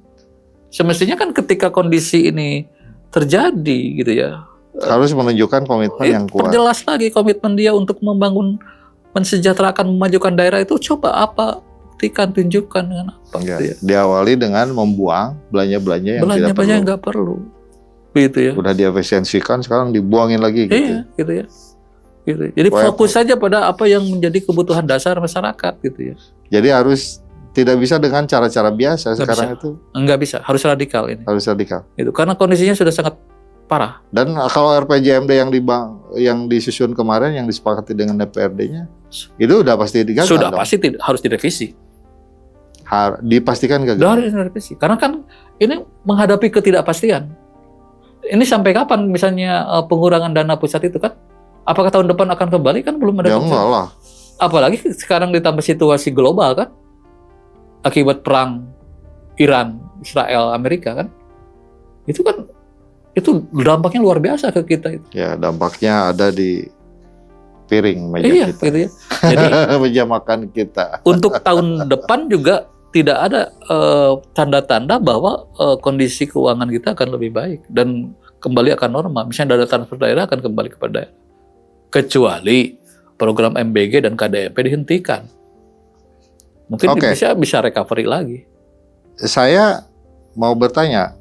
Semestinya kan ketika kondisi ini terjadi gitu ya, harus menunjukkan komitmen yang kuat. Perjelas lagi komitmen dia untuk membangun, mensejahterakan, memajukan daerah itu, coba apa, buktikan, tunjukkan dengan apa ya, gitu ya. Diawali dengan membuang belanja-belanja yang tidak perlu. Belanja-belanja nggak perlu. Gitu ya. Udah diefisiensikan, sekarang dibuangin lagi gitu. Iya, gitu ya. Gitu. Jadi fokus saja pada apa yang menjadi kebutuhan dasar masyarakat gitu ya. Jadi harus tidak bisa dengan cara-cara biasa sekarang itu. Enggak bisa, harus radikal ini. Harus radikal. Itu karena kondisinya sudah sangat parah. Dan kalau RPJMD yang disusun kemarin, yang disepakati dengan DPRD-nya, itu udah pasti digagal. Sudah dong. Pasti harus direvisi. Dipastikan gagal. Harus direvisi. Karena kan ini menghadapi ketidakpastian. Ini sampai kapan misalnya pengurangan dana pusat itu kan? Apakah tahun depan akan kembali, kan belum ada. Ya enggak lah. Apalagi sekarang ditambah situasi global kan? Akibat perang Iran, Israel, Amerika kan? Itu kan dampaknya luar biasa ke kita itu. Ya, dampaknya ada di piring meja kita. Gitu ya. Jadi meja makan kita. Untuk tahun depan juga tidak ada tanda-tanda bahwa kondisi keuangan kita akan lebih baik dan kembali akan normal. Misalnya dana transfer daerah akan kembali kepada daerah. Kecuali program MBG dan KDMP dihentikan. Mungkin bisa recovery lagi. Saya mau bertanya,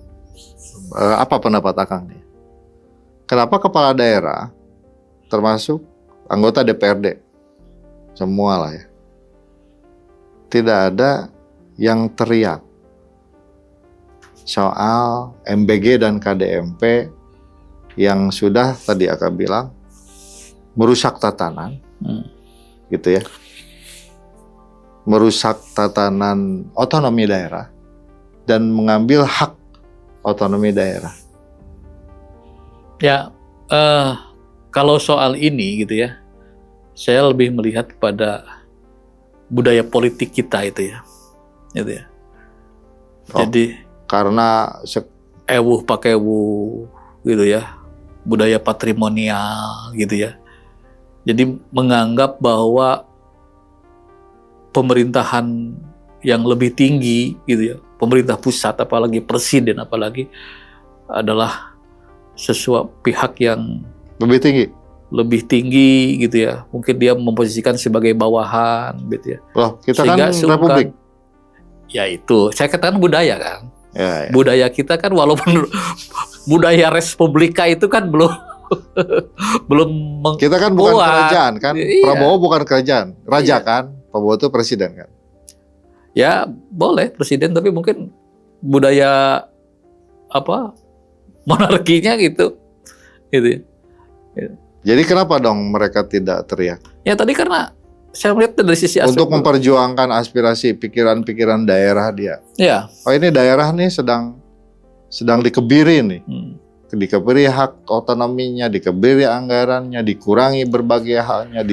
apa pendapat Akang nih? Kenapa kepala daerah, termasuk anggota DPRD, semua lah ya, tidak ada yang teriak soal MBG dan KDMP yang sudah tadi Akang bilang merusak tatanan, gitu ya, merusak tatanan otonomi daerah dan mengambil hak otonomi daerah. Ya, kalau soal ini gitu ya, saya lebih melihat pada budaya politik kita itu ya, gitu ya. Jadi karena ewuh pakai ewuh gitu ya, budaya patrimonial gitu ya. Jadi menganggap bahwa pemerintahan yang lebih tinggi gitu ya, pemerintah pusat apalagi presiden apalagi adalah sesuatu pihak yang lebih tinggi gitu ya. Mungkin dia memposisikan sebagai bawahan gitu ya. Loh, kita sehingga kan republik. Ya itu, saya katakan budaya kan. Ya. Budaya kita kan walaupun budaya respublika itu kan belum kita kan bukan kerajaan kan. Iya. Prabowo bukan kerajaan, raja kan. Prabowo itu presiden kan. Ya boleh presiden, tapi mungkin budaya monarkinya gitu ya. Jadi kenapa dong mereka tidak teriak? Ya tadi karena saya melihat dari sisi aspek untuk memperjuangkan aspirasi pikiran-pikiran daerah dia. Ya. Oh ini daerah nih sedang dikebiri nih. Dikebiri hak otonominya, dikebiri anggarannya, dikurangi berbagai halnya,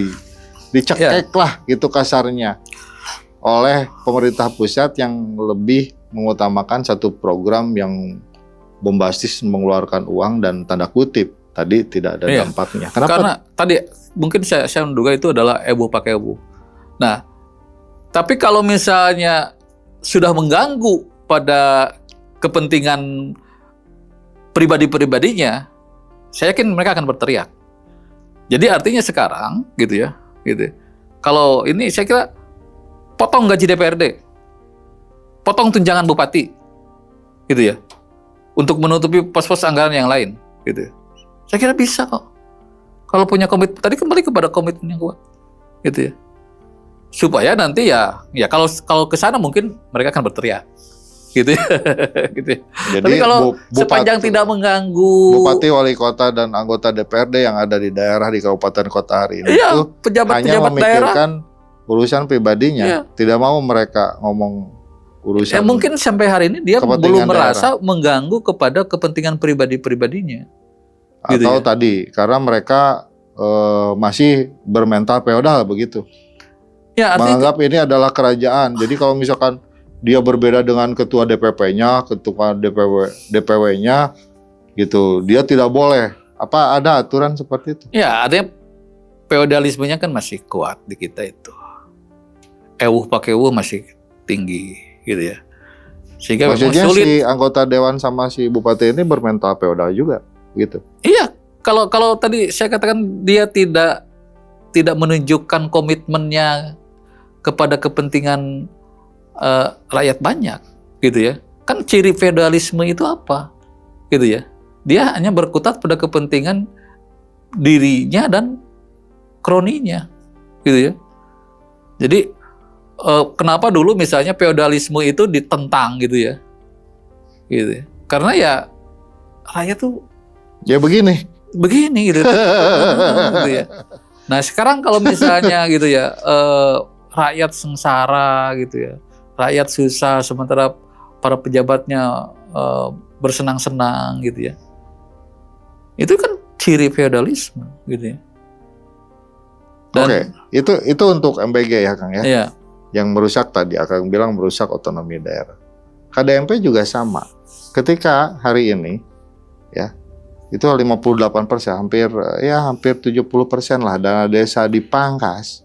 dicekek lah gitu kasarnya oleh pemerintah pusat yang lebih mengutamakan satu program yang bombastis mengeluarkan uang dan tanda kutip tadi tidak ada dampaknya. Kenapa? Karena tadi mungkin saya menduga itu adalah ebu pakai ebu. Nah, tapi kalau misalnya sudah mengganggu pada kepentingan pribadi-pribadinya, saya yakin mereka akan berteriak. Jadi artinya sekarang gitu ya, gitu. Kalau ini saya kira potong gaji DPRD, potong tunjangan bupati, gitu ya, untuk menutupi pos-pos anggaran yang lain, gitu. Saya kira bisa kok. Kalau punya komitmen, tadi kembali kepada komitmen yang kuat, gitu ya. Supaya nanti ya kalau ke sana mungkin mereka akan berteriak. Gitu ya. Gitu ya. Jadi tapi kalau sepanjang tidak mengganggu bupati, wali kota dan anggota DPRD yang ada di daerah di kabupaten kota hari ini iya, itu hanya memikirkan urusan pribadinya, tidak mau mereka ngomong urusan. Mungkin sampai hari ini dia belum merasa mengganggu kepada kepentingan pribadi-pribadinya. Atau gitu ya? Tadi karena mereka masih bermental feodal begitu. Ya, menganggap ini adalah kerajaan. Jadi kalau misalkan dia berbeda dengan ketua DPP-nya, ketua DPW-nya, gitu, dia tidak boleh. Apa ada aturan seperti itu? Ya, artinya feodalismenya kan masih kuat di kita itu. Ewuh pakai ewuh masih tinggi, gitu ya. Sehingga maksudnya sulit. Si anggota dewan sama si bupati ini bermental feodal juga, gitu. Iya, kalau tadi saya katakan dia tidak menunjukkan komitmennya kepada kepentingan rakyat banyak, gitu ya. Kan ciri feodalisme itu apa, gitu ya? Dia hanya berkutat pada kepentingan dirinya dan kroninya, gitu ya. Jadi kenapa dulu misalnya feodalisme itu ditentang, gitu ya? Gitu ya. Karena ya rakyat tuh ya begini, gitu ya. Nah sekarang kalau misalnya gitu ya, rakyat sengsara gitu ya, rakyat susah sementara para pejabatnya bersenang-senang gitu ya. Itu kan ciri feodalisme gitu ya. Oke, itu untuk MBG ya Kang ya. Iya. Yang merusak tadi, Akang bilang merusak otonomi daerah. KDMP juga sama. Ketika hari ini ya, itu 58%, hampir 70% lah dana desa dipangkas.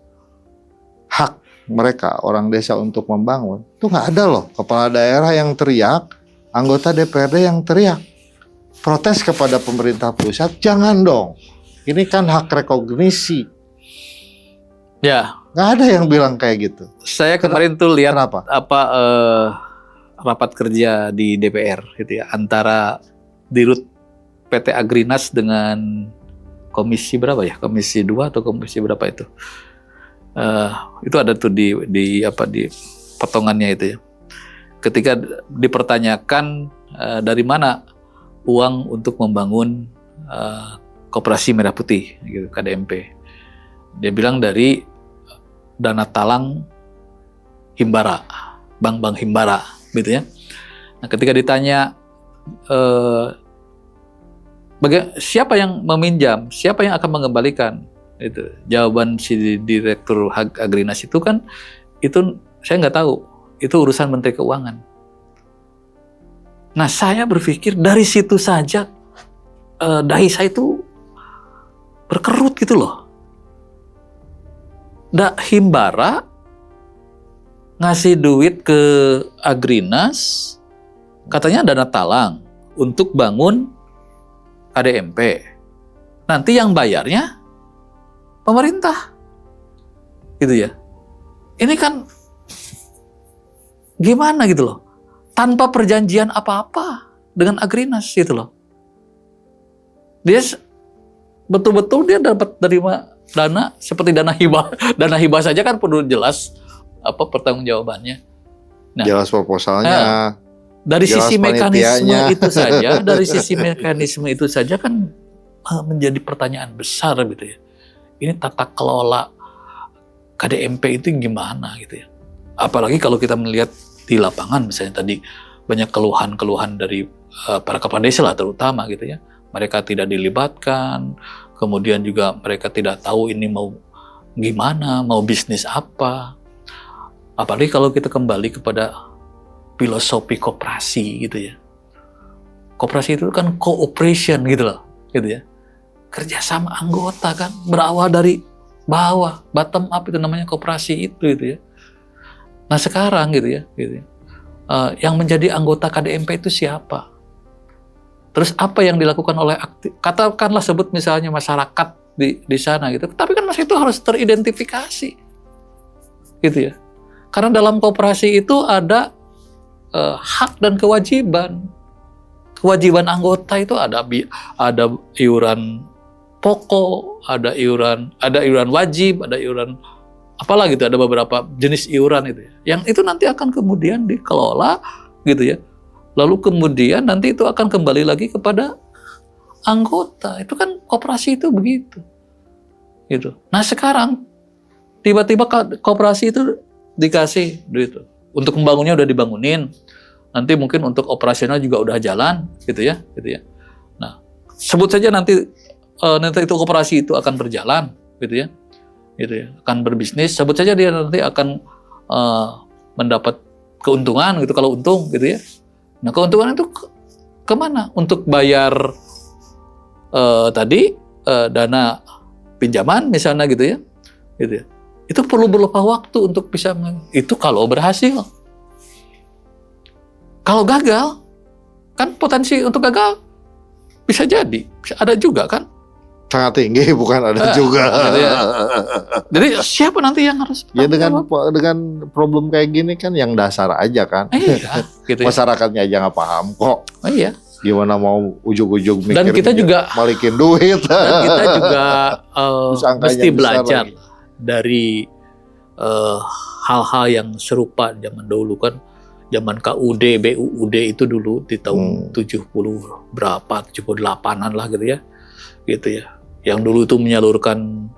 Hak mereka orang desa untuk membangun itu nggak ada loh kepala daerah yang teriak, anggota DPRD yang teriak protes kepada pemerintah pusat. Jangan dong, ini kan hak rekognisi ya, nggak ada yang bilang kayak gitu. Saya kemarin tuh lihat kenapa? Rapat kerja di DPR gitu ya, antara Dirut PT Agrinas dengan komisi berapa ya, komisi 2 atau komisi berapa itu. Itu ada tuh di potongannya itu ya. Ketika dipertanyakan dari mana uang untuk membangun Koperasi Merah Putih gitu, KDMP. Dia bilang dari dana talang Himbara, bank-bank Himbara gitu ya. Nah, ketika ditanya siapa yang meminjam, siapa yang akan mengembalikan? Itu jawaban si direktur Agrinas itu kan, itu saya nggak tahu, itu urusan Menteri Keuangan. Nah saya berpikir dari situ saja dahi saya itu berkerut gitu loh. Himbara ngasih duit ke Agrinas, katanya dana talang untuk bangun KDMP. Nanti yang bayarnya pemerintah, gitu ya. Ini kan gimana gitu loh, tanpa perjanjian apa-apa dengan Agrinas gitu loh. Dia betul-betul dia dapat terima dana seperti dana hibah. Dana hibah saja kan perlu jelas apa pertanggungjawabannya. Nah, jelas proposalnya. Dari sisi mekanisme itu saja, kan menjadi pertanyaan besar gitu ya. Ini tata kelola KDMP itu gimana gitu ya. Apalagi kalau kita melihat di lapangan misalnya tadi banyak keluhan-keluhan dari para kepala desa lah terutama gitu ya. Mereka tidak dilibatkan, kemudian juga mereka tidak tahu ini mau gimana, mau bisnis apa. Apalagi kalau kita kembali kepada filosofi koperasi gitu ya. Koperasi itu kan cooperation gitu loh, gitu ya. Kerjasama anggota kan, berawal dari bawah, bottom up itu namanya koperasi itu ya. Nah sekarang gitu ya. Yang menjadi anggota KDMP itu siapa? Terus apa yang dilakukan oleh katakanlah sebut misalnya masyarakat di sana gitu. Tapi kan masih itu harus teridentifikasi, gitu ya. Karena dalam koperasi itu ada hak dan kewajiban. Kewajiban anggota itu ada iuran pokok, ada iuran wajib, ada iuran apalah gitu, ada beberapa jenis iuran itu ya. Yang itu nanti akan kemudian dikelola gitu ya. Lalu kemudian nanti itu akan kembali lagi kepada anggota. Itu kan koperasi itu begitu. Gitu. Nah, sekarang tiba-tiba koperasi itu dikasih duit. Untuk membangunnya udah dibangunin. Nanti mungkin untuk operasional juga udah jalan gitu ya. Nah, sebut saja nanti itu koperasi itu akan berjalan gitu ya, akan berbisnis. Sebut saja dia nanti akan mendapat keuntungan gitu kalau untung gitu ya. Nah keuntungan itu kemana? Untuk bayar tadi dana pinjaman misalnya gitu ya. Itu perlu beberapa waktu untuk bisa itu kalau berhasil. Kalau gagal, kan potensi untuk gagal bisa jadi, bisa ada juga kan? Sangat tinggi, bukan ada juga. Gitu ya. Jadi siapa nanti yang harus? Ya dengan problem kayak gini kan yang dasar aja kan. Iya, gitu ya. Masyarakatnya aja nggak paham kok. Oh iya. Gimana mau ujug-ujug mikir dan kita juga balikin duit. Dan kita juga mesti belajar dari hal-hal yang serupa zaman dulu kan. Zaman KUD, BUUD itu dulu di tahun 70 berapa, 78-an lah gitu ya. Yang dulu itu menyalurkan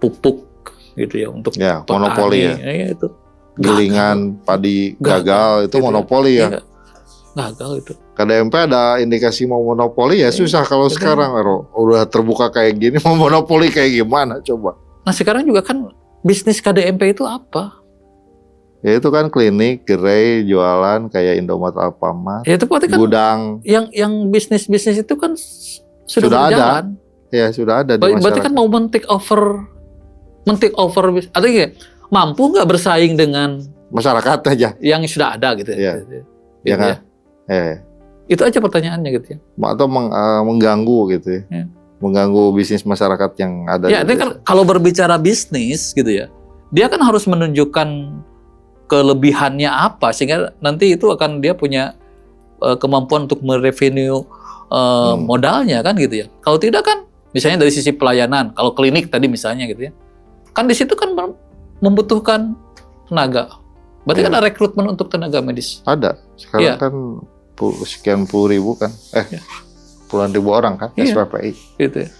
pupuk gitu ya untuk ya, petani. Monopoli ya. Itu. Gilingan padi gagal itu gitu monopoli ya. Gagal itu. KDMP ada indikasi mau monopoli ya susah kalau sekarang udah terbuka kayak gini mau monopoli kayak gimana coba. Nah sekarang juga kan bisnis KDMP itu apa? Ya itu kan klinik, gerai, jualan kayak Indomaret, Alfamart, ya, itu berarti kan gudang. Yang bisnis itu kan sudah berjalan. Ya sudah ada di masyarakat. Berarti kan mau men-take over atau ya, mampu nggak bersaing dengan masyarakat aja yang sudah ada gitu ya. Ya kan? Itu aja pertanyaannya gitu ya. Atau mengganggu gitu ya. Mengganggu bisnis masyarakat yang ada. Ya, kan kalau berbicara bisnis gitu ya, dia kan harus menunjukkan kelebihannya apa sehingga nanti itu akan dia punya kemampuan untuk merevenue modalnya kan gitu ya. Kalau tidak kan misalnya dari sisi pelayanan, kalau klinik tadi misalnya gitu ya. Kan di situ kan membutuhkan tenaga. Berarti kan ada rekrutmen untuk tenaga medis. Ada. Sekarang kan sekian puluh ribu kan. Puluhan ribu orang kan SPPI. Gitu ya.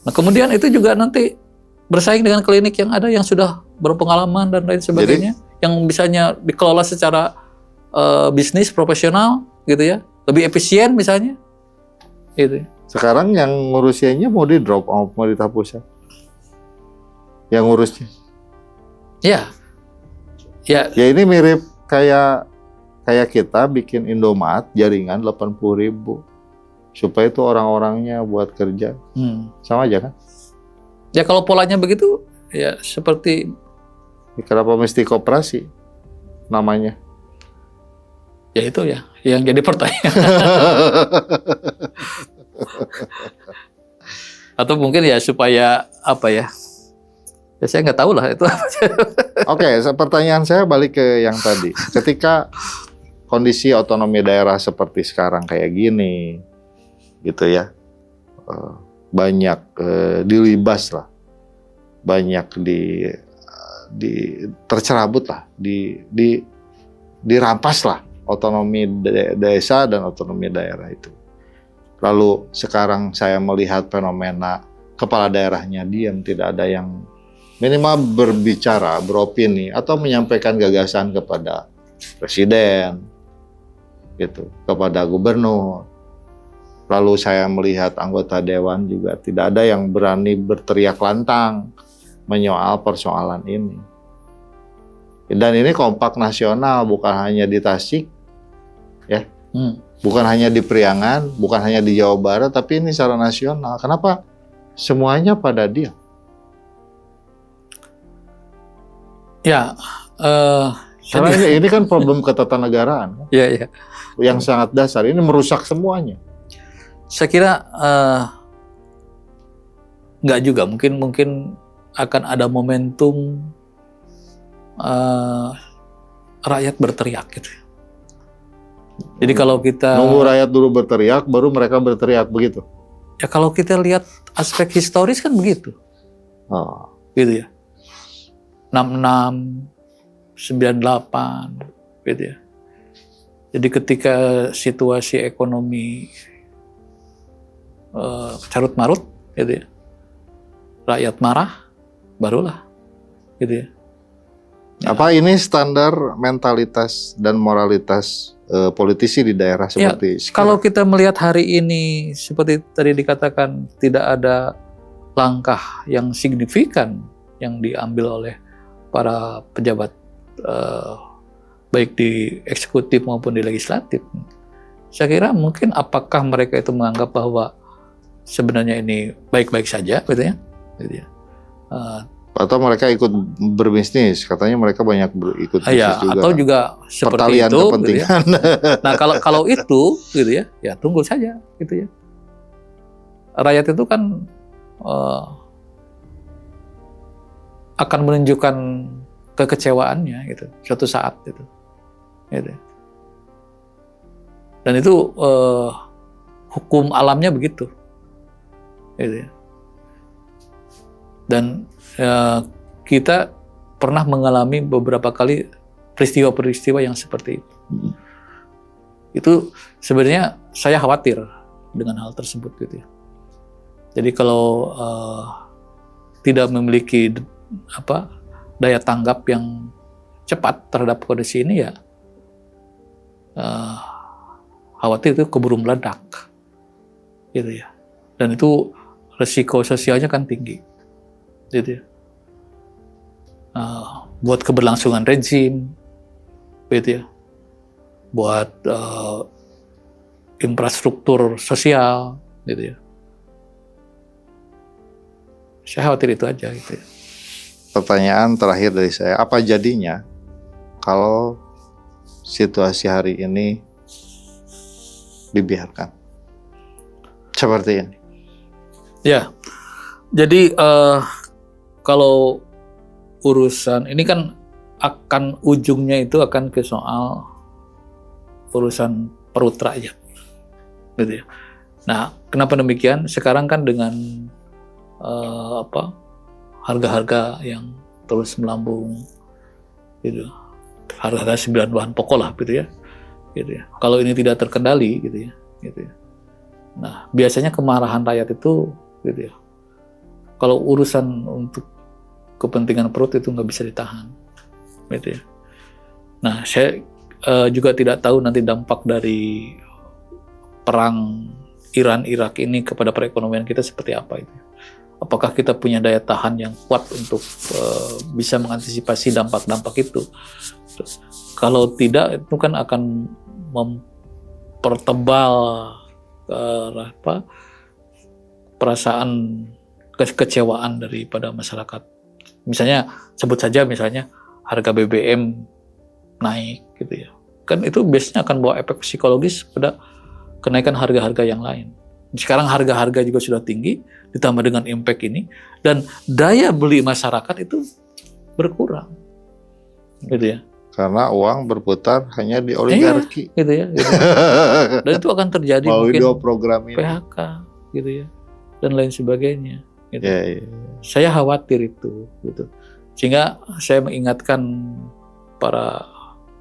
Nah, kemudian itu juga nanti bersaing dengan klinik yang ada yang sudah berpengalaman dan lain sebagainya. Jadi, yang bisanya dikelola secara bisnis profesional gitu ya. Lebih efisien misalnya. Gitu. Sekarang yang ngurusiannya mau di drop sama pemerintah pusat. Yang ngurusnya. Ya ini mirip kayak kita bikin Indomaret jaringan 80.000 supaya itu orang-orangnya buat kerja. Sama aja kan? Ya kalau polanya begitu ya seperti kenapa mesti koperasi namanya? Ya itu ya yang jadi pertanyaan. Atau mungkin ya supaya apa ya? Ya saya nggak tahu lah itu apa. Oke, pertanyaan saya balik ke yang tadi. Ketika kondisi otonomi daerah seperti sekarang kayak gini, gitu ya, banyak dilibas lah, banyak tercerabut lah, dirampas lah otonomi desa dan otonomi daerah itu. Lalu sekarang saya melihat fenomena kepala daerahnya diam, tidak ada yang minimal berbicara, beropini, atau menyampaikan gagasan kepada presiden, gitu, kepada gubernur. Lalu saya melihat anggota dewan juga tidak ada yang berani berteriak lantang menyoal persoalan ini. Dan ini kompak nasional, bukan hanya di Tasik, ya, bukan hanya di Priangan, bukan hanya di Jawa Barat, tapi ini secara nasional. Kenapa semuanya pada diam? Ya, karena ini kan problem ketatanegaraan, ya. yang sangat dasar. Ini merusak semuanya. Saya kira nggak juga. Mungkin akan ada momentum rakyat berteriak gitu. Jadi kalau kita nunggu rakyat dulu berteriak, baru mereka berteriak begitu. Ya kalau kita lihat aspek historis kan begitu, gitu ya. 66, 98, gitu ya. Jadi ketika situasi ekonomi carut marut, gitu ya, rakyat marah, barulah, gitu ya. Apa ini standar mentalitas dan moralitas politisi di daerah seperti sekarang? Kalau kita melihat hari ini seperti tadi dikatakan tidak ada langkah yang signifikan yang diambil oleh para pejabat baik di eksekutif maupun di legislatif, saya kira mungkin apakah mereka itu menganggap bahwa sebenarnya ini baik-baik saja, gitu ya. Atau mereka ikut berbisnis, katanya mereka banyak ikut bisnis juga. Atau juga seperti pertalian itu, kepentingan. gitu ya. Nah kalau itu, gitu ya, ya tunggu saja, gitu ya. Rakyat itu kan akan menunjukkan kekecewaannya, gitu, suatu saat, gitu. Dan itu hukum alamnya begitu, gitu ya. Dan kita pernah mengalami beberapa kali peristiwa-peristiwa yang seperti itu. Itu sebenarnya saya khawatir dengan hal tersebut, gitu ya. Jadi kalau tidak memiliki daya tanggap yang cepat terhadap kondisi ini, ya khawatir itu keburu meledak, gitu ya. Dan itu resiko sosialnya kan tinggi, gitu ya. Buat keberlangsungan rezim, gitu ya. Buat infrastruktur sosial, gitu ya. Saya khawatir itu aja, gitu ya. Pertanyaan terakhir dari saya, apa jadinya kalau situasi hari ini dibiarkan seperti ini? Ya, jadi kalau urusan ini kan akan ujungnya itu akan ke soal urusan perut rakyat, gitu ya. Nah, kenapa demikian? Sekarang kan dengan harga-harga yang terus melambung, gitu, harga-harga 9 bahan pokok lah, gitu ya. Kalau ini tidak terkendali, gitu ya. Nah, biasanya kemarahan rakyat itu, gitu ya. Kalau urusan untuk kepentingan perut itu nggak bisa ditahan, gitu ya. Nah, saya juga tidak tahu nanti dampak dari perang Iran-Irak ini kepada perekonomian kita seperti apa itu. Apakah kita punya daya tahan yang kuat untuk bisa mengantisipasi dampak-dampak itu? Kalau tidak, itu kan akan mempertebal perasaan kekecewaan daripada masyarakat. Misalnya, sebut saja misalnya harga BBM naik, gitu ya. Kan itu biasanya akan bawa efek psikologis pada kenaikan harga-harga yang lain. Sekarang harga-harga juga sudah tinggi, ditambah dengan impact ini, dan daya beli masyarakat itu berkurang, gitu ya. Karena uang berputar hanya di oligarki, gitu ya. Dan itu akan terjadi mungkin program ini, PHK, gitu ya, dan lain sebagainya. Gitu. Ya. Saya khawatir itu, gitu. Sehingga saya mengingatkan para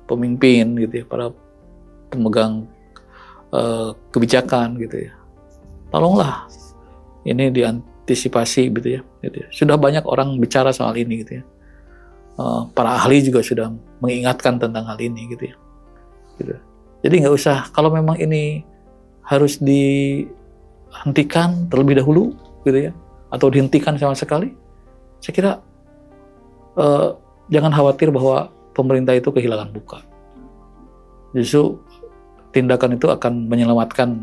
pemimpin, gitu ya, para pemegang kebijakan, gitu ya. Tolonglah ini diantisipasi, gitu ya. Sudah banyak orang bicara soal ini, gitu ya. Para ahli juga sudah mengingatkan tentang hal ini, gitu ya. Jadi nggak usah, kalau memang ini harus dihentikan terlebih dahulu, gitu ya, atau dihentikan sama sekali, saya kira jangan khawatir bahwa pemerintah itu kehilangan muka. Justru tindakan itu akan menyelamatkan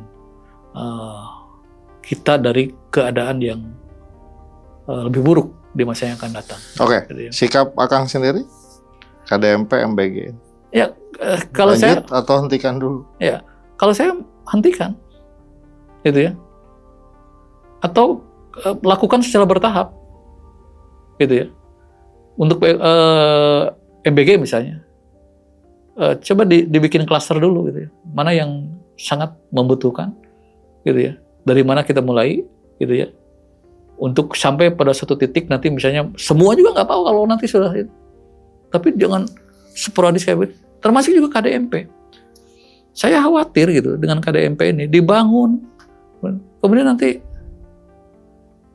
kita dari keadaan yang lebih buruk di masa yang akan datang. Oke, Gitu ya. sikap Akang sendiri? KDMP, MBG. Ya, kalau Lanjut saya, atau hentikan dulu? ya, kalau saya hentikan, gitu ya, atau lakukan secara bertahap, gitu ya. Untuk MBG misalnya, coba dibikin klaster dulu, gitu ya. Mana yang sangat membutuhkan, gitu ya. Dari mana kita mulai, gitu ya. Untuk sampai pada satu titik nanti misalnya semua juga nggak apa-apa kalau nanti sudah itu. Tapi jangan sporadis kayak begitu. Termasuk juga KDMP. Saya khawatir gitu dengan KDMP ini dibangun, kemudian nanti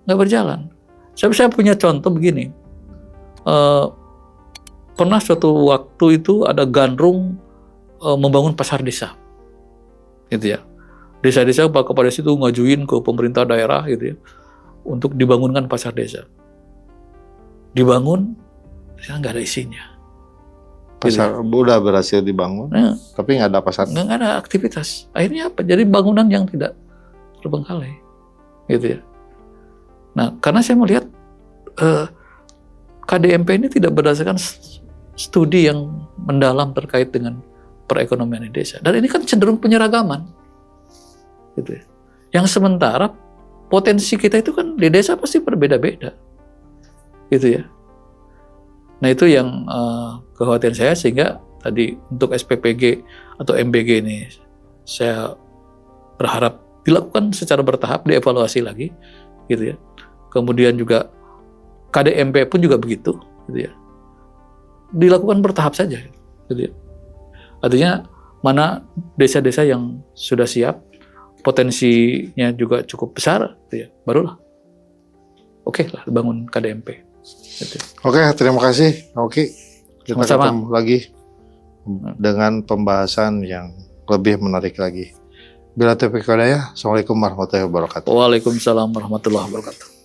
nggak berjalan. Saya punya contoh begini. Pernah suatu waktu itu ada gandrung membangun pasar desa, gitu ya. Desa-desa kepada situ ngajuin ke pemerintah daerah gitu ya, untuk dibangunkan pasar desa. Dibangun, ternyata nggak ada isinya. Pasar udah berhasil dibangun, tapi nggak ada pasar. Nggak ada aktivitas. Akhirnya apa? Jadi bangunan yang tidak terbengkalai, gitu ya. Nah, karena saya melihat KDMP ini tidak berdasarkan studi yang mendalam terkait dengan perekonomian di desa. Dan ini kan cenderung penyeragaman, gitu ya. Yang sementara potensi kita itu kan di desa pasti berbeda-beda, gitu ya. Nah itu yang kekhawatiran saya, sehingga tadi untuk SPPG atau MBG ini saya berharap dilakukan secara bertahap, dievaluasi lagi, gitu ya. Kemudian juga KDMP pun juga begitu, gitu ya. Dilakukan bertahap saja, gitu ya. Artinya mana desa-desa yang sudah siap, potensinya juga cukup besar, gitu ya, barulah oke lah bangun KDMP. Gitu. Oke, terima kasih. Oke, kita Sama-sama. ketemu lagi dengan pembahasan yang lebih menarik lagi. Bila taufiq wal hidayah. Assalamualaikum warahmatullahi wabarakatuh. Waalaikumsalam warahmatullahi wabarakatuh.